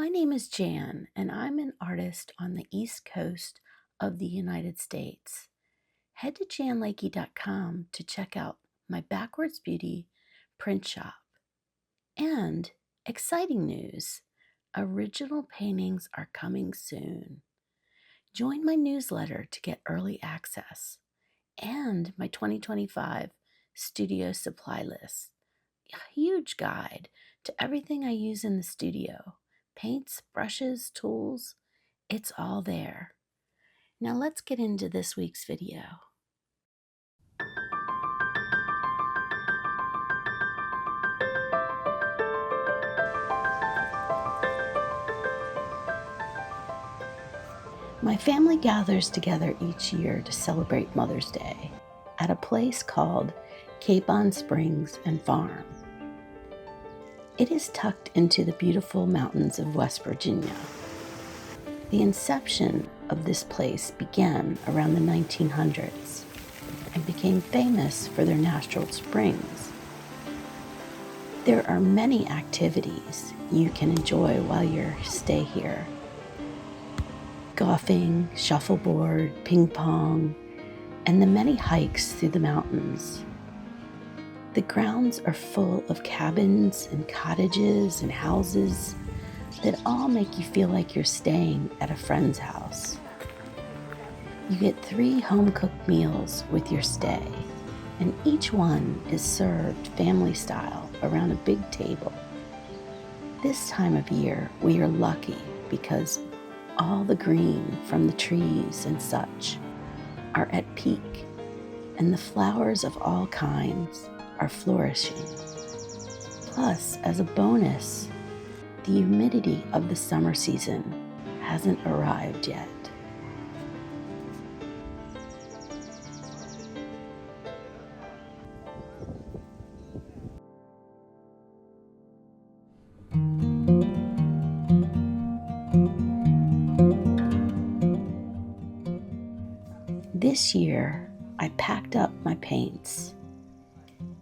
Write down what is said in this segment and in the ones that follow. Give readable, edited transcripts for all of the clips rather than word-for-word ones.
My name is Jan, and I'm an artist on the East Coast of the United States. Head to janlakey.com to check out my Backwards Beauty print shop. And exciting news, original paintings are coming soon. Join my newsletter to get early access and my 2025 studio supply list, a huge guide to everything I use in the studio. Paints, brushes, tools, it's all there. Now let's get into this week's video. My family gathers together each year to celebrate Mother's Day at a place called Capon Springs and Farm. It is tucked into the beautiful mountains of West Virginia. The inception of this place began around the 1900s and became famous for their natural springs. There are many activities you can enjoy while you stay here. Golfing, shuffleboard, ping pong, and the many hikes through the mountains. The grounds are full of cabins and cottages and houses that all make you feel like you're staying at a friend's house. You get 3 home-cooked meals with your stay, and each one is served family style around a big table. This time of year, we are lucky because all the green from the trees and such are at peak, and the flowers of all kinds are flourishing. Plus, as a bonus, the humidity of the summer season hasn't arrived yet. This year, I packed up my paints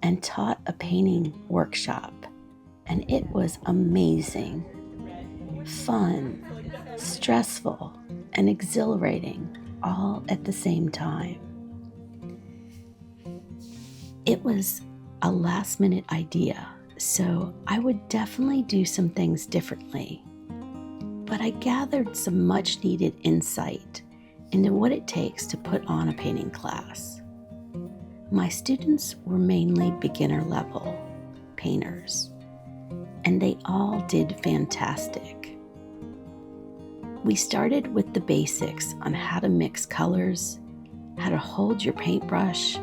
and taught a painting workshop, and it was amazing, fun, stressful, and exhilarating all at the same time. It was a last-minute idea, so I would definitely do some things differently, but I gathered some much-needed insight into what it takes to put on a painting class. My students were mainly beginner-level painters, and they all did fantastic. We started with the basics on how to mix colors, how to hold your paintbrush,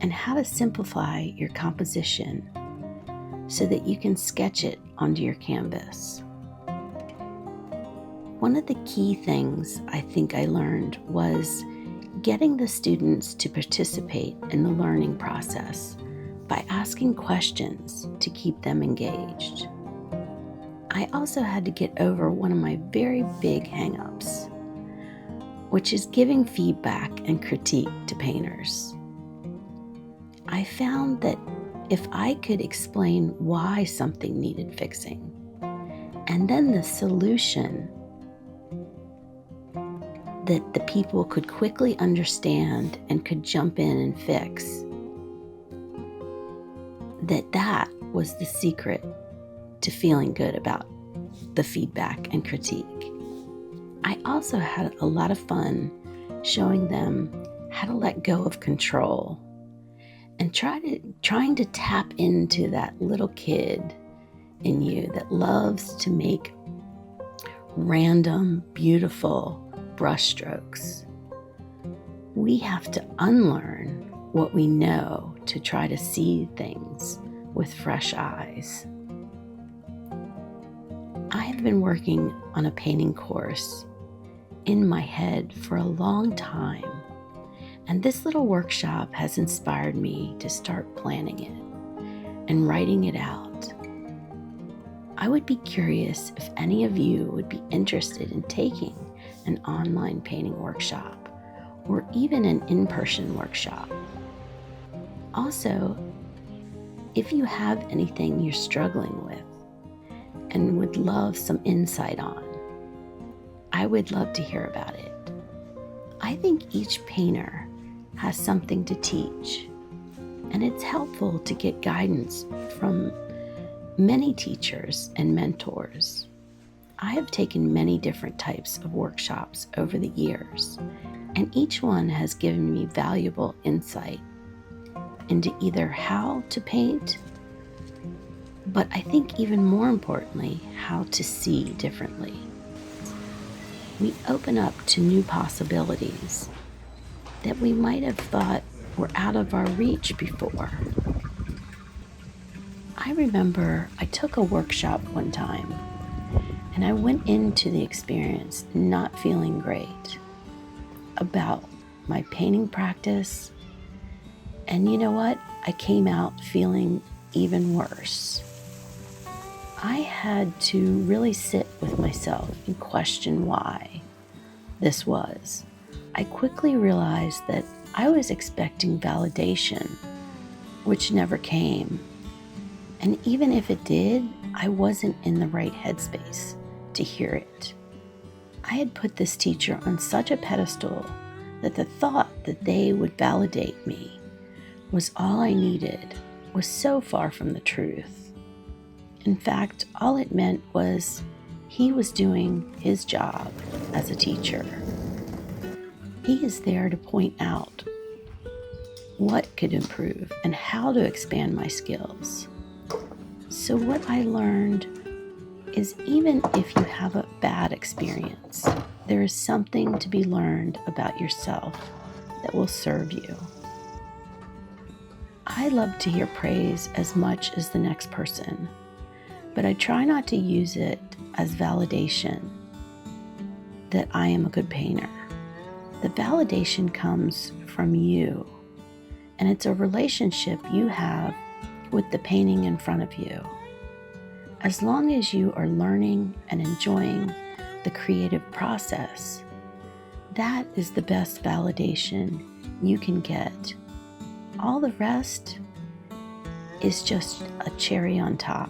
and how to simplify your composition so that you can sketch it onto your canvas. One of the key things I think I learned was getting the students to participate in the learning process by asking questions to keep them engaged. I also had to get over one of my very big hang-ups, which is giving feedback and critique to painters. I found that if I could explain why something needed fixing, and then the solution that the people could quickly understand and could jump in and fix, that was the secret to feeling good about the feedback and critique. I also had a lot of fun showing them how to let go of control and trying to tap into that little kid in you that loves to make random, beautiful brush strokes. We have to unlearn what we know to try to see things with fresh eyes. I have been working on a painting course in my head for a long time, and this little workshop has inspired me to start planning it and writing it out. I would be curious if any of you would be interested in taking an online painting workshop or even an in-person workshop. Also, if you have anything you're struggling with, and would love some insight on, I would love to hear about it. I think each painter has something to teach, and it's helpful to get guidance from many teachers and mentors. I have taken many different types of workshops over the years, and each one has given me valuable insight into either how to paint, but I think even more importantly, how to see differently. We open up to new possibilities that we might have thought were out of our reach before. I remember I took a workshop one time, and I went into the experience not feeling great about my painting practice. And you know what? I came out feeling even worse. I had to really sit with myself and question why this was. I quickly realized that I was expecting validation, which never came. And even if it did, I wasn't in the right headspace to hear it. I had put this teacher on such a pedestal that the thought that they would validate me was all I needed was so far from the truth. In fact, all it meant was he was doing his job as a teacher. He is there to point out what could improve and how to expand my skills. So what I learned is even if you have a bad experience, there is something to be learned about yourself that will serve you. I love to hear praise as much as the next person, but I try not to use it as validation that I am a good painter. The validation comes from you, and it's a relationship you have with the painting in front of you. As long as you are learning and enjoying the creative process, that is the best validation you can get. All the rest is just a cherry on top.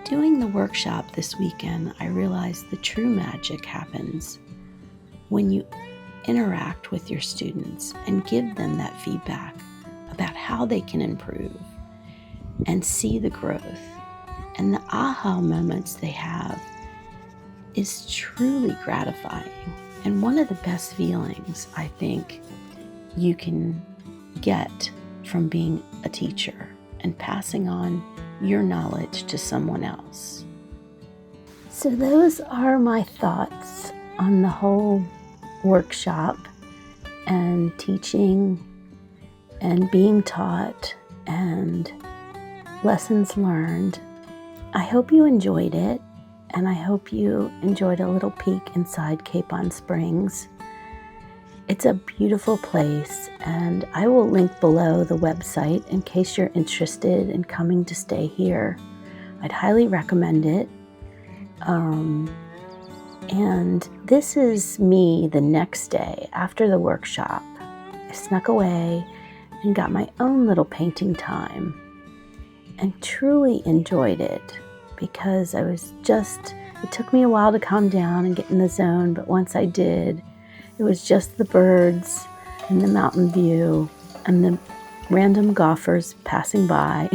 Doing the workshop this weekend, I realized the true magic happens when you interact with your students and give them that feedback about how they can improve and see the growth. And the aha moments they have is truly gratifying. And one of the best feelings I think you can get from being a teacher and passing on your knowledge to someone else. So those are my thoughts on the whole workshop and teaching and being taught and lessons learned. I hope you enjoyed it, and I hope you enjoyed a little peek inside Capon Springs. It's a beautiful place, and I will link below the website in case you're interested in coming to stay here. I'd highly recommend it. And this is me the next day after the workshop. I snuck away and got my own little painting time and truly enjoyed it because it took me a while to calm down and get in the zone, but once I did, it was just the birds and the mountain view and the random golfers passing by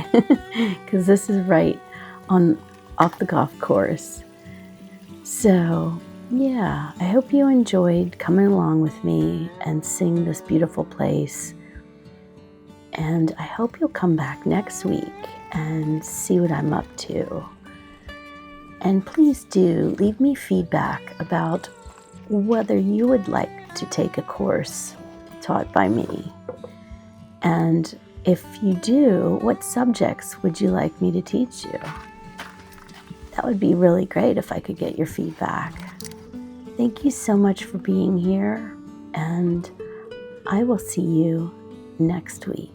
because this is right off the golf course. So yeah, I hope you enjoyed coming along with me and seeing this beautiful place. And I hope you'll come back next week and see what I'm up to. And please do leave me feedback about whether you would like to take a course taught by me. And if you do, what subjects would you like me to teach you? That would be really great if I could get your feedback. Thank you so much for being here, and I will see you next week.